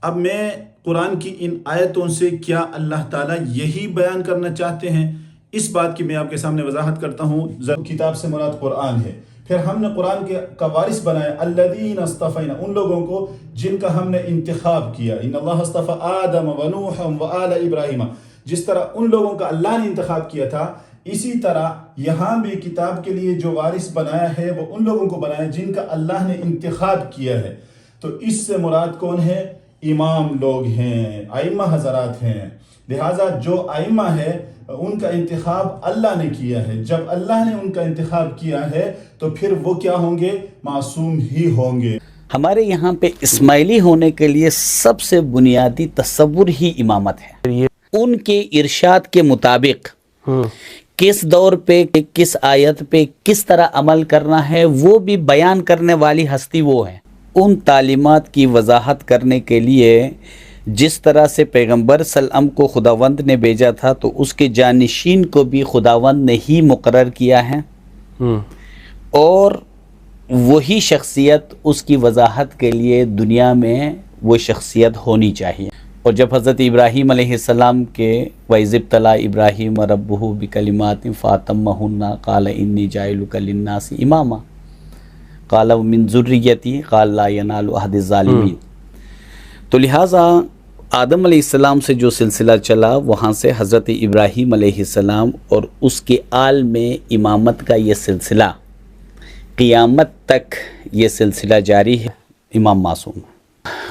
اب میں قرآن کی ان آیتوں سے کیا اللہ تعالیٰ یہی بیان کرنا چاہتے ہیں، اس بات کی میں آپ کے سامنے وضاحت کرتا ہوں۔ کتاب سے مراد قرآن ہے، پھر ہم نے قرآن کا وارث بنایا الذین اصطفینا، ان لوگوں کو جن کا ہم نے انتخاب کیا۔ ان اللہ اصطفى آدم ونوحا وآل ابراہیم، جس طرح ان لوگوں کا اللہ نے انتخاب کیا تھا، اسی طرح یہاں بھی کتاب کے لیے جو وارث بنایا ہے وہ ان لوگوں کو بنایا جن کا اللہ نے انتخاب کیا ہے۔ تو اس سے مراد کون ہے؟ امام لوگ ہیں، ائمہ حضرات ہیں۔ لہٰذا جو ائمہ ہے ان کا انتخاب اللہ نے کیا ہے، جب اللہ نے ان کا انتخاب کیا ہے تو پھر وہ کیا ہوں گے؟ معصوم ہی ہوں گے۔ ہمارے یہاں پہ اسماعیلی ہونے کے لیے سب سے بنیادی تصور ہی امامت ہے۔ ان کے ارشاد کے مطابق کس دور پہ کس آیت پہ کس طرح عمل کرنا ہے وہ بھی بیان کرنے والی ہستی وہ ہے۔ ان تعلیمات کی وضاحت کرنے کے لیے جس طرح سے پیغمبر صلی اللہ علیہ وسلم کو خداوند نے بھیجا تھا تو اس کے جانشین کو بھی خداوند نے ہی مقرر کیا ہے، اور وہی شخصیت اس کی وضاحت کے لیے دنیا میں وہ شخصیت ہونی چاہیے۔ اور جب حضرت ابراہیم علیہ السلام کے وَإِذِ ابْتَلَىٰ إِبْرَاهِيمَ رَبُّهُ بِكَلِمَاتٍ فَأَتَمَّهُنَّ قَالَ إِنِّي جَاعِلُكَ لِلنَّاسِ إِمَامًا قَالَ وَمِن ذُرِّيَّتِي قَالَ لَا يَنَالُ عَهْدِ الظَّالِمِينَ۔ تو لہٰذا آدم علیہ السلام سے جو سلسلہ چلا، وہاں سے حضرت ابراہیم علیہ السلام اور اس کے آل میں امامت کا یہ سلسلہ قیامت تک یہ سلسلہ جاری ہے۔ امام معصوم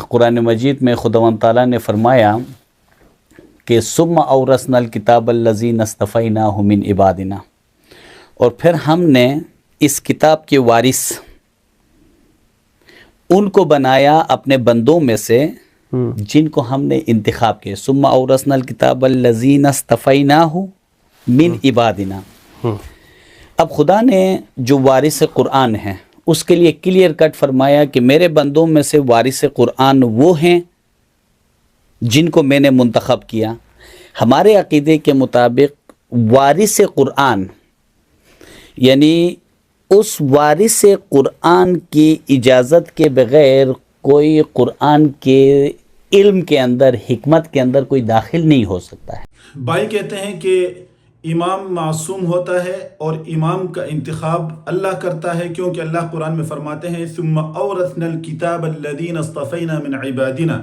قرآن مجید میں خداوند تعالیٰ نے فرمایا کہ ثم اورثنا الکتاب الذین اصطفیناہ من عبادنا، اور پھر ہم نے اس کتاب کے وارث ان کو بنایا اپنے بندوں میں سے جن کو ہم نے انتخاب کیا۔ ثم اورثنا الکتاب الذین اصطفیناہ من عبادنا۔ اب خدا نے جو وارث قرآن ہیں اس کے لیے کلیئر کٹ فرمایا کہ میرے بندوں میں سے وارث قرآن وہ ہیں جن کو میں نے منتخب کیا۔ ہمارے عقیدے کے مطابق وارث قرآن یعنی اس وارث قرآن کی اجازت کے بغیر کوئی قرآن کے علم کے اندر، حکمت کے اندر کوئی داخل نہیں ہو سکتا ہے۔ بھائی کہتے ہیں کہ امام معصوم ہوتا ہے اور امام کا انتخاب اللہ کرتا ہے، کیونکہ اللہ قرآن میں فرماتے ہیں ثم اورثنا الکتاب الذین اصطفینا من عبادنا،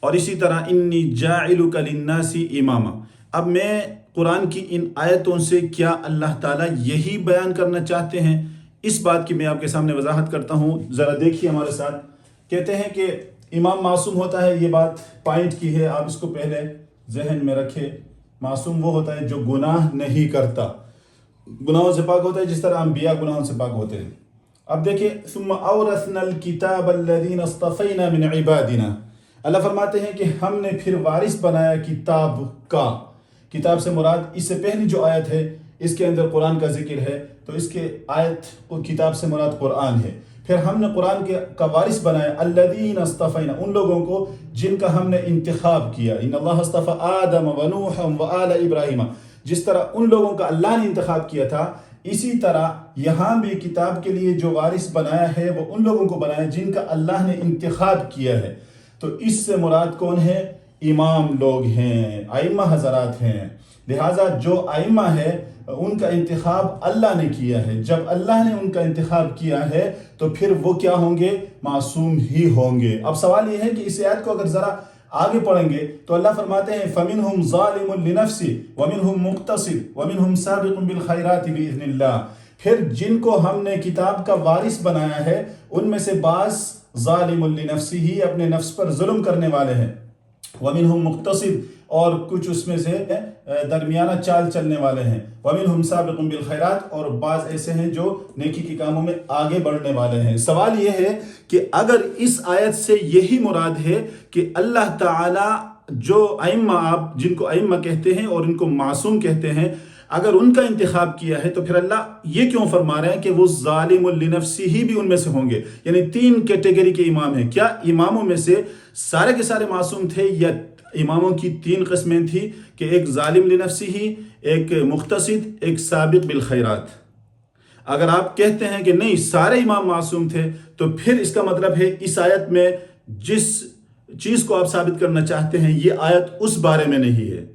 اور اسی طرح انی جاعلک للناس اماما۔ اب میں قرآن کی ان آیتوں سے کیا اللہ تعالیٰ یہی بیان کرنا چاہتے ہیں، اس بات کی میں آپ کے سامنے وضاحت کرتا ہوں۔ ذرا دیکھیے ہمارے ساتھ۔ کہتے ہیں کہ امام معصوم ہوتا ہے، یہ بات پوائنٹ کی ہے، آپ اس کو پہلے ذہن میں رکھیں۔ معصوم وہ ہوتا ہے جو گناہ نہیں کرتا، گناہوں سے پاک ہوتا ہے، جس طرح انبیاء گناہوں سے پاک ہوتے ہیں۔ اب دیکھیں ثم اورثنا الکتاب الذین اصطفینا من عبادنا، اللہ فرماتے ہیں کہ ہم نے پھر وارث بنایا کتاب کا۔ کتاب سے مراد اس سے پہلی جو آیت ہے اس کے اندر قرآن کا ذکر ہے، تو اس کے آیت کتاب سے مراد قرآن ہے۔ پھر ہم نے قرآن کا وارث بنایا الذین اصطفینا، ان لوگوں کو جن کا ہم نے انتخاب کیا۔ ان اللہ اصطفى آدم ونوحا وآل ابراہیم، جس طرح ان لوگوں کا اللہ نے انتخاب کیا تھا، اسی طرح یہاں بھی کتاب کے لیے جو وارث بنایا ہے وہ ان لوگوں کو بنایا جن کا اللہ نے انتخاب کیا ہے۔ تو اس سے مراد کون ہے؟ امام لوگ ہیں، ائمہ حضرات ہیں۔ لہٰذا جو ائمہ ہے ان کا انتخاب اللہ نے کیا ہے، جب اللہ نے ان کا انتخاب کیا ہے تو پھر وہ کیا ہوں گے؟ معصوم ہی ہوں گے۔ اب سوال یہ ہے کہ اس آیت کو اگر ذرا آگے پڑھیں گے تو اللہ فرماتے ہیں فَمِنْهُمْ ظَالِمٌ لِنَفْسِهِ وَمِنْهُمْ مُقْتَصِدٌ وَمِنْهُمْ سَابِقٌ بِالْخَيْرَاتِ بِإِذْنِ اللَّهِ۔ پھر جن کو ہم نے کتاب کا وارث بنایا ہے ان میں سے بعض ظالم لنفسه اپنے نفس پر ظلم کرنے والے ہیں، وَمِنْهُمْ مُقْتَصِدٌ اور کچھ اس میں سے درمیانہ چال چلنے والے ہیں، وَمِنْهُمْ سَابِقٌ بِالْخَيْرَاتِ اور بعض ایسے ہیں جو نیکی کے کاموں میں آگے بڑھنے والے ہیں۔ سوال یہ ہے کہ اگر اس آیت سے یہی مراد ہے کہ اللہ تعالیٰ جو ائمہ، آپ جن کو ائمہ کہتے ہیں اور ان کو معصوم کہتے ہیں، اگر ان کا انتخاب کیا ہے تو پھر اللہ یہ کیوں فرما رہے ہیں کہ وہ ظالم لنفسہ بھی ان میں سے ہوں گے؟ یعنی تین کیٹیگری کے امام ہیں۔ کیا اماموں میں سے سارے کے سارے معصوم تھے، یا اماموں کی تین قسمیں تھیں کہ ایک ظالم لنفسہ، ایک مقتصد، ایک سابق بالخیرات؟ اگر آپ کہتے ہیں کہ نہیں سارے امام معصوم تھے تو پھر اس کا مطلب ہے اس آیت میں جس چیز کو آپ ثابت کرنا چاہتے ہیں یہ آیت اس بارے میں نہیں ہے.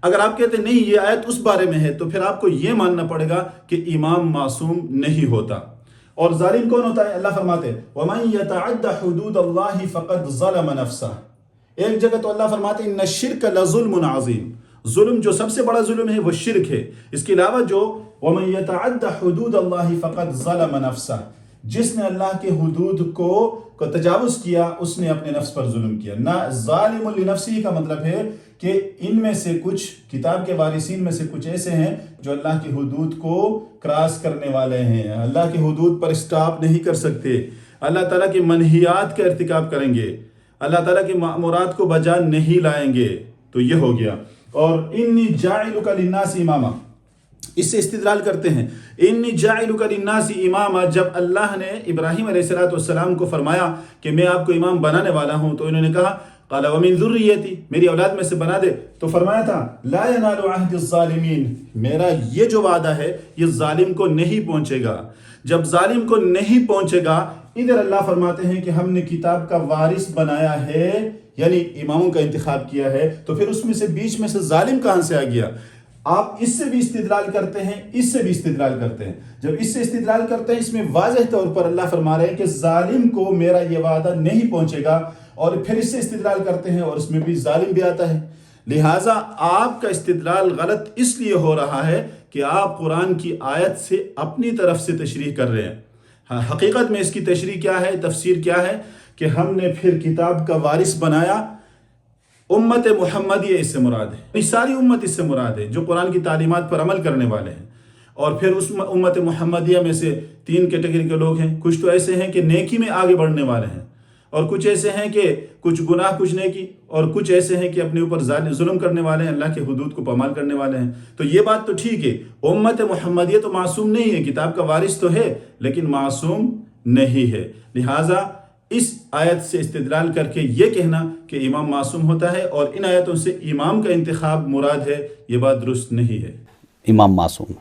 اگر آپ کہتے ہیں نہیں یہ آیت اس بارے میں ہے تو پھر آپ کو یہ ماننا پڑے گا کہ امام معصوم نہیں ہوتا. اور ظالم کون ہوتا ہے؟ اللہ فرماتے ہیں وَمَن يَتَعَدَّ حُدُودَ اللَّهِ فَقَدْ ظَلَمَ نَفْسَهُ. ایک جگہ تو اللہ فرماتے ہیں ان الشرک لظلم عظیم. ظلم جو سب سے بڑا ظلم ہے وہ شرک ہے. اس کے علاوہ جو وَمَن يَتَعَدَّ حُدُودَ اللَّهِ فَقَدْ ظَلَمَ نَفْسَهُ, جس نے اللہ کے حدود کو تجاوز کیا اس نے اپنے نفس پر ظلم کیا. نہ ظالم لنفسہ کا مطلب ہے کہ ان میں سے کچھ کتاب کے وارثین میں سے کچھ ایسے ہیں جو اللہ کی حدود کو کراس کرنے والے ہیں, اللہ کی حدود پر اسٹاپ نہیں کر سکتے, اللہ تعالیٰ کی منہیات کا ارتکاب کریں گے, اللہ تعالیٰ کی مأمورات کو بجا نہیں لائیں گے. تو یہ ہو گیا. اور انی جاعلک للناس اماما, اس سے استدلال کرتے ہیں انی جاعلک للناس اماما. جب اللہ نے ابراہیم علیہ السلام کو فرمایا کہ میں آپ کو امام بنانے والا ہوں تو انہوں نے کہا قال ومن ذریتی, میری اولاد میں سے بنا دے. تو فرمایا تھا لا ینال عہد الظالمین, میرا یہ جو وعدہ ہے یہ ظالم کو نہیں پہنچے گا. جب ظالم کو نہیں پہنچے گا, ادھر اللہ فرماتے ہیں کہ ہم نے کتاب کا وارث بنایا ہے, یعنی اماموں کا انتخاب کیا ہے, تو پھر اس میں سے بیچ میں سے ظالم کہاں سے آ گیا؟ آپ اس سے بھی استدلال کرتے ہیں, اس سے بھی استدلال کرتے ہیں. جب اس سے استدلال کرتے ہیں اس میں واضح طور پر اللہ فرما رہے ہیں کہ ظالم کو میرا یہ وعدہ نہیں پہنچے گا, اور پھر اس سے استدلال کرتے ہیں اور اس میں بھی ظالم بھی آتا ہے. لہٰذا آپ کا استدلال غلط اس لیے ہو رہا ہے کہ آپ قرآن کی آیت سے اپنی طرف سے تشریح کر رہے ہیں. حقیقت میں اس کی تشریح کیا ہے, تفسیر کیا ہے کہ ہم نے پھر کتاب کا وارث بنایا. امت محمدیہ اس سے مراد ہے, ساری امت اس سے مراد ہے جو قرآن کی تعلیمات پر عمل کرنے والے ہیں. اور پھر اس امت محمدیہ میں سے 3 کیٹیگری کے لوگ ہیں. کچھ تو ایسے ہیں کہ نیکی میں آگے بڑھنے والے ہیں, اور کچھ ایسے ہیں کہ کچھ گناہ کچھ نیکی, اور کچھ ایسے ہیں کہ اپنے اوپر ظلم کرنے والے ہیں, اللہ کے حدود کو پامال کرنے والے ہیں. تو یہ بات تو ٹھیک ہے, امت محمدیہ تو معصوم نہیں ہے, کتاب کا وارث تو ہے لیکن معصوم نہیں ہے. لہٰذا اس آیت سے استدلال کر کے یہ کہنا کہ امام معصوم ہوتا ہے اور ان آیتوں سے امام کا انتخاب مراد ہے, یہ بات درست نہیں ہے. امام معصوم